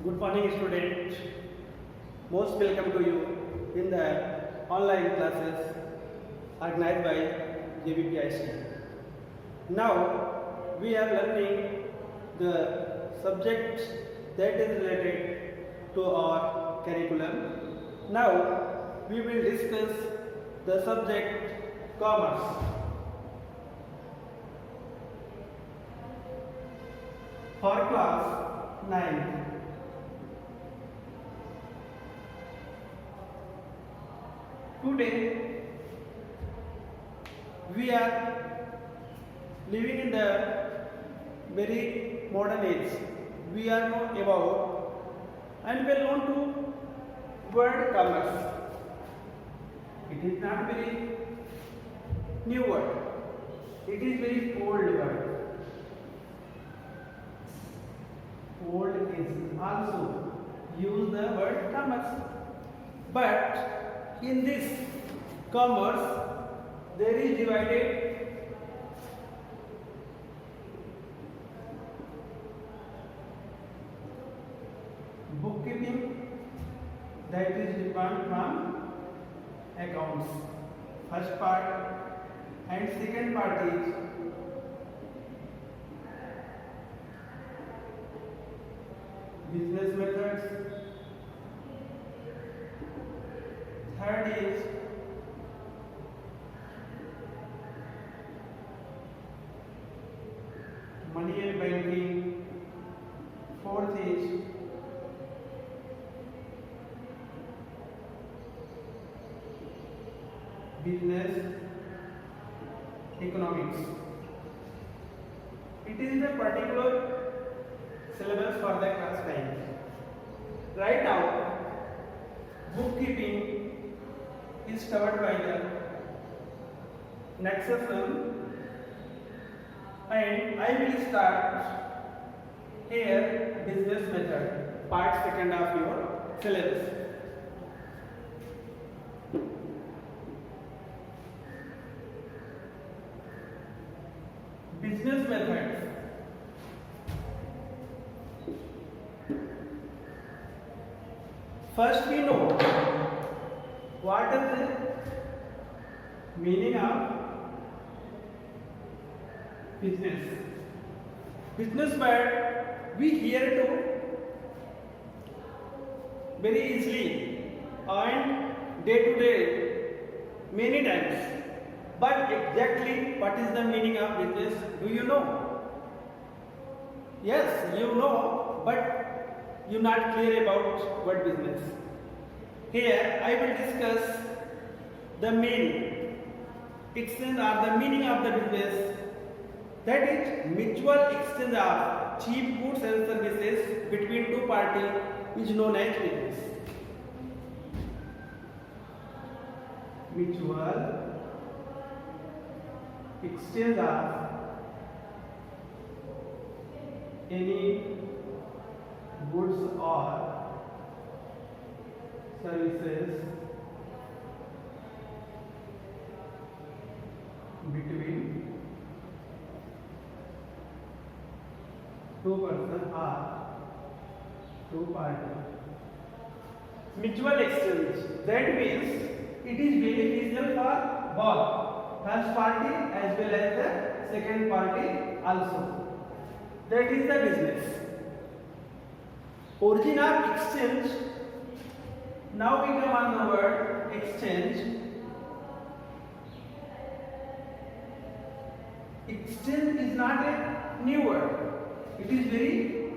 Good morning, student. Most welcome to you in the online classes organized by JBPIC. Now we are learning the subject that is related to our curriculum. Now we will discuss the subject commerce. For class 9. Today we are living in the very modern age. We are know about and well known to word commerce. It is not very new word. It is very old word. Old is also use the word commerce. But in this commerce there is divided bookkeeping, that is different from accounts. First part and second part is business methods. Third is money and banking. Fourth is business economics. It is the particular syllabus for the class 9. Right now, bookkeeping is covered by the next session, and I will start here business method, part second of your syllabus. Business methods. First we know what is the meaning of business. Business word we hear to very easily and day to day many times. But exactly what is the meaning of business? Do you know? Yes, you know, but you are not clear about what business. Here I will discuss the main exchange or the meaning of the business, that is mutual exchange of cheap goods and services between two parties is known as business. Mutual exchange of any goods or services between two persons or two parties. Mutual exchange, that means it is beneficial for both first party as well as the second party also. That is the business. Origin of exchange. Now we come on the word exchange. Exchange is not a new word. It is very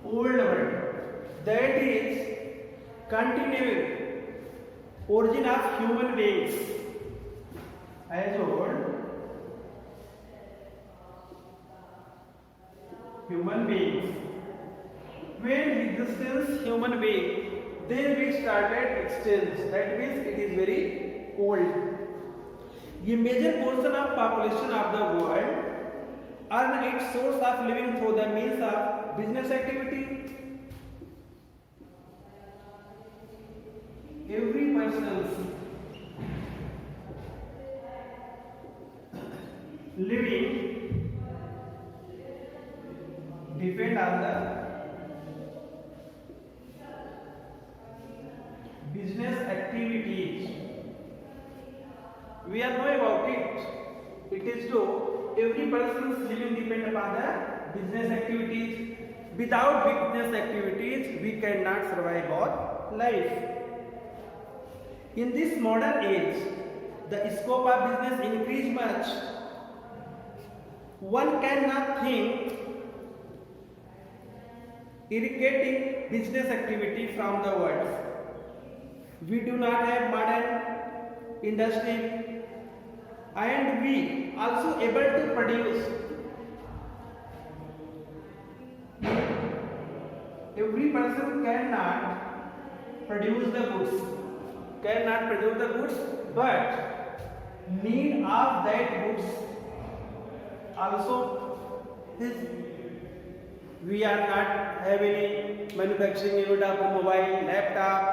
old word. That is continued origin of human beings. As old human beings. When existence human being, then we started exchange. That means it is very old. A major portion of population of the world earn its source of living through the means of business activity. Every person's living depend on the activities. We are know about it. It is true. Every person's living depend upon the business activities. Without business activities, we cannot survive our life. In this modern age, the scope of business increased much. One cannot think irrigating business activity from the world. We do not have modern industry, and we also able to produce. Every person cannot produce the goods, but need of that goods also is. We are not have any manufacturing unit of mobile, laptop,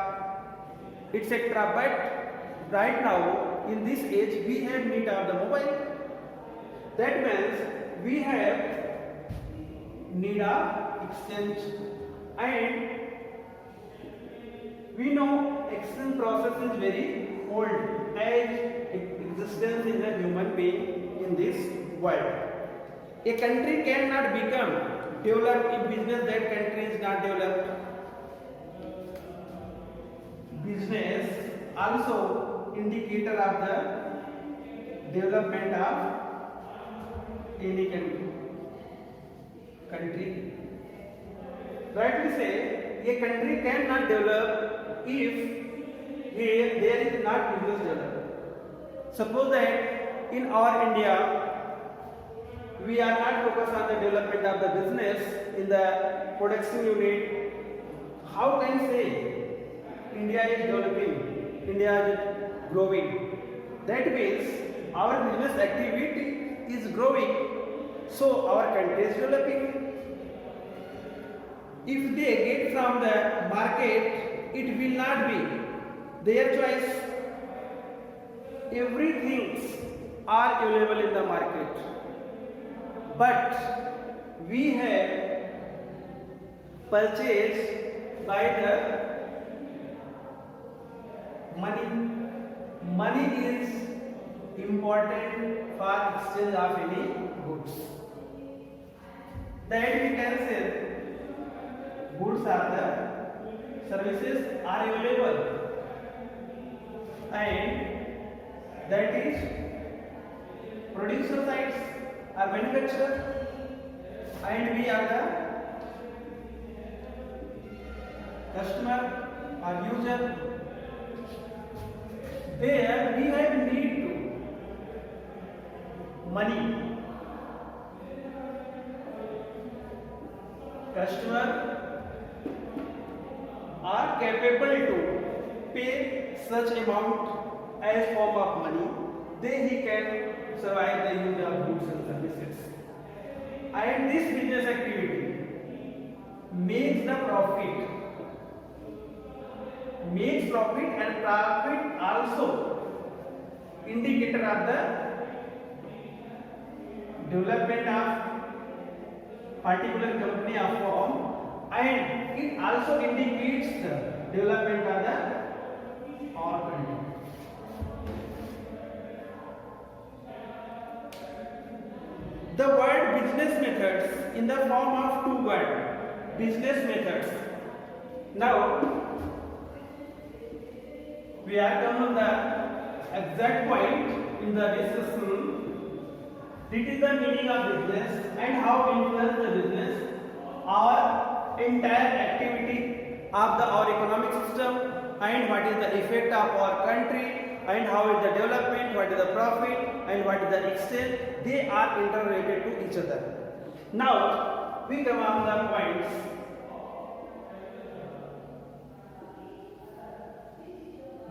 etc. But right now, in this age, we have need of the mobile. That means we have need of exchange, and we know exchange process is very old as existence in a human being in this world. A country cannot become developed if business that country is not developed. Business also indicator of the development of any country. Rightly say, a country cannot develop if there is not business developed. Suppose that in our India, we are not focused on the development of the business in the production unit. How can say India is developing, India is growing? That means our business activity is growing, so our country is developing. If they get from the market, it will not be their choice. Everything are available in the market. But we have purchased by the money. Money is important for exchange of any goods. That we can say goods are the services are available, and that is producer sides are manufacturer, and we are the customer or user. There we have need to money. Customer are capable to pay such amount as form of money, then he can survive the use of goods and services. And this business activity makes profit and profit also indicator of the development of particular company or firm, and it also indicates the development of the our country. The word business methods in the form of two words, business methods. Now we are come on the exact point in the discussion. This is the meaning of business and how influence the business our entire activity of our economic system, and what is the effect of our country, and how is the development, what is the profit, and what is the exchange. They are interrelated to each other. Now we come on the points.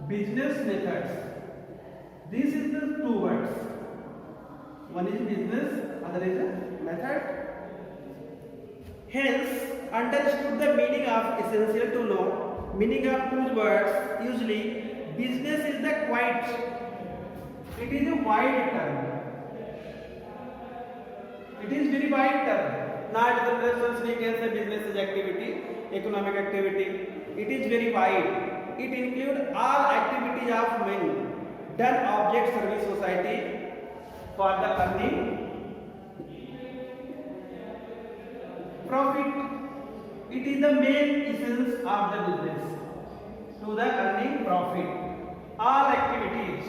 Business methods. This is the two words. One is business, other is a method. Hence, understood the meaning of essential to know. Meaning of two words. Usually, business is the quite. It is a wide term. It is very wide term. Not the person we can say business is activity, economic activity. It is very wide. it includes all activities of men done object service society for the earning profit. It is the main essence of the business to the earning profit. All activities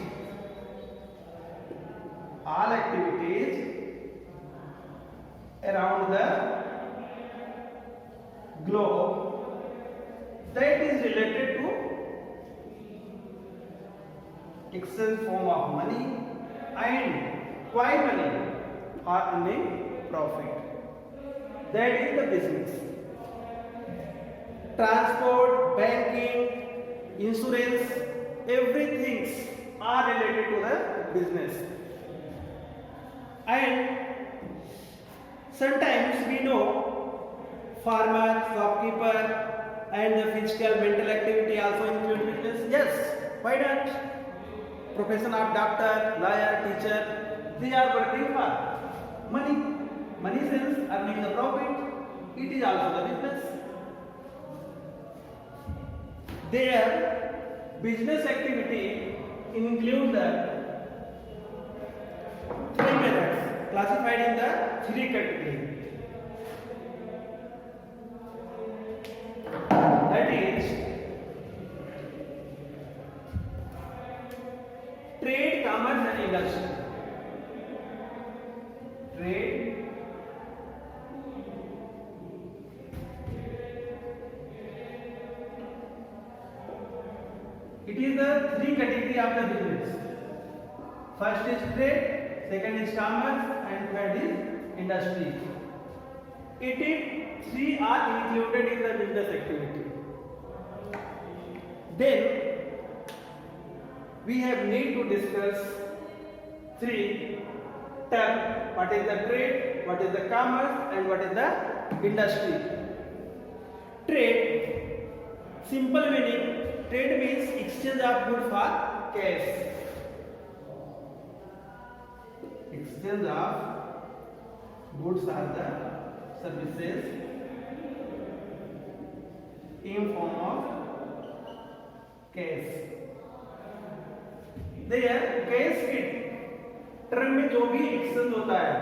around the globe that is related to exchange form of money and quiet money for earning profit. That is the business. Transport, banking, insurance, everything are related to the business. And sometimes we know farmer, shopkeeper, and the physical, mental activity also include business. Yes, why not? Profession of doctor, lawyer, teacher, they are working for money. Money sense, earning the profit. It is also the business. Their business activity include the three methods classified in the three categories. That is trade, commerce and industry. Trade, it is the three category of the business. First is trade, second is commerce and third is industry. It is three are included in the business activity. Then we have need to discuss three terms: what is the trade, what is the commerce and what is the industry. Trade, simple meaning, trade means exchange of goods for cash. Exchange of goods or the services in form of cash. There cash के term में जो भी exchange होता है,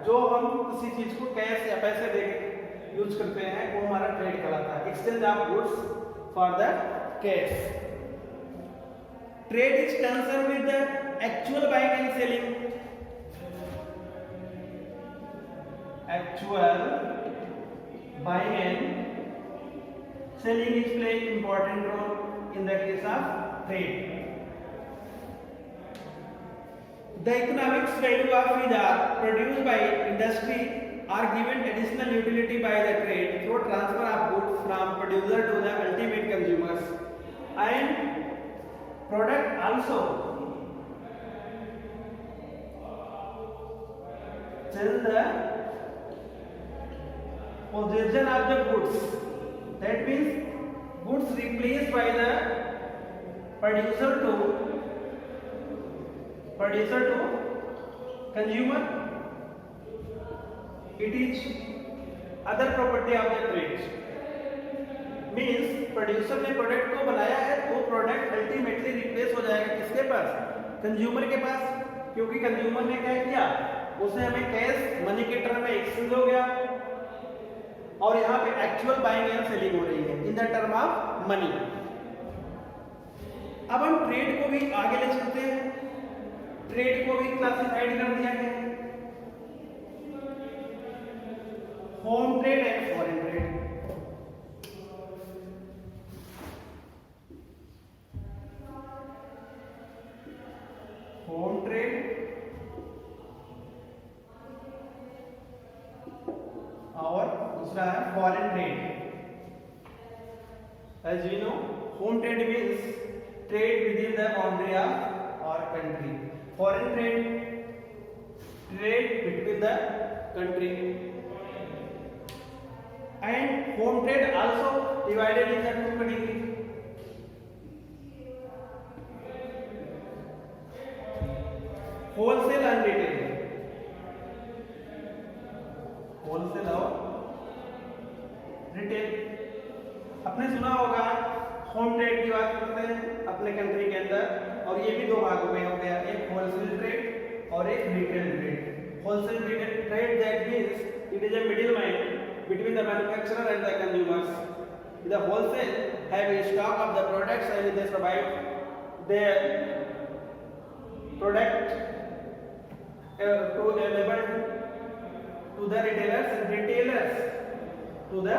जो हम किसी चीज को कैश या पैसे दे यूज करते हैं, वो हमारा ट्रेड कहलाता है. Exchange of goods for the cash. Trade is concerned with the actual buying and selling. Actual buying and selling is playing important role in the case of trade. The economic value of which are produced by industry are given additional utility by the trade through transfer of goods from producer to the ultimate consumers, and product also change the possession of the goods. That means goods replaced by the producer to consumer. It is other property of the trade. Means producer ने product को बनाया है, वो product ultimately replace हो जाएगा किसके पास? Consumer के पास. क्योंकि कंज्यूमर ने क्या किया, उसे हमें कैश मनी के टर्म में एक्सचेंज हो गया और यहाँ पे एक्चुअल बाइंग एंड सेलिंग हो रही है in the term of money. अब हम ट्रेड को भी आगे ले चलते हैं. ट्रेड को भी क्लासिफाइड कर दिया गया है. Home trade and foreign trade. Home trade और दूसरा है foreign trade. As we know, home trade means trade within the boundary of our country. Foreign trade, trade between the country. And home trade also divided in the two categories. Wholesale and retail. Wholesale और retail. आपने सुना होगा home trade की बात करते हैं अपने country के अंदर, और ये भी दो भागों में हो गया, एक होलसेल ट्रेड और एक retail trade. Wholesale trade that means it is a middleman between the manufacturer and the consumers. The wholesale have a stock of the products and they provide their product to available to the retailers and retailers to the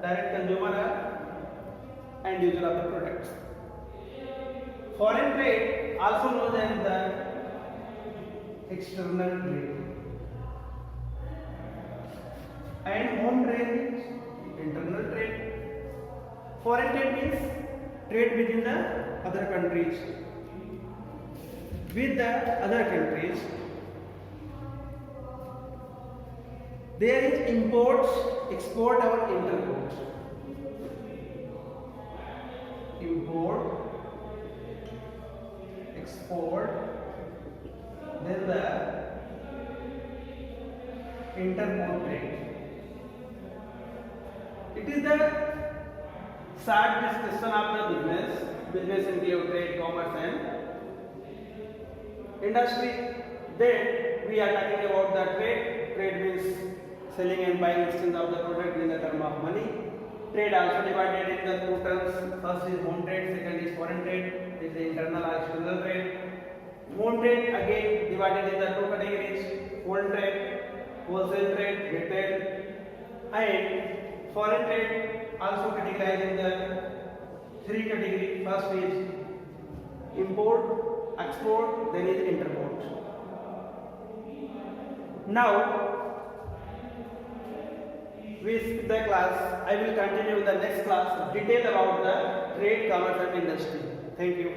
direct consumer and user of the products. Foreign trade, also known as the external trade, and home trade means internal trade. Foreign trade means trade within the other countries. With the other countries, there is imports, export or interport. Import, export, then the interport trade. It is the short discussion of the business. Business include trade, commerce and industry. Then we are talking about the trade. Trade means selling and buying exchange of the product in the term of money. Trade also divided in the two terms. First is home trade, second is foreign trade. This is the internal or external trade. Home trade again divided in the two categories: foreign trade, wholesale trade, retail, and foreign trade also categorized in the three categories. First is import, export, then is interport. Now with the class, I will continue the next class detail about the trade, commerce and industry. Thank you.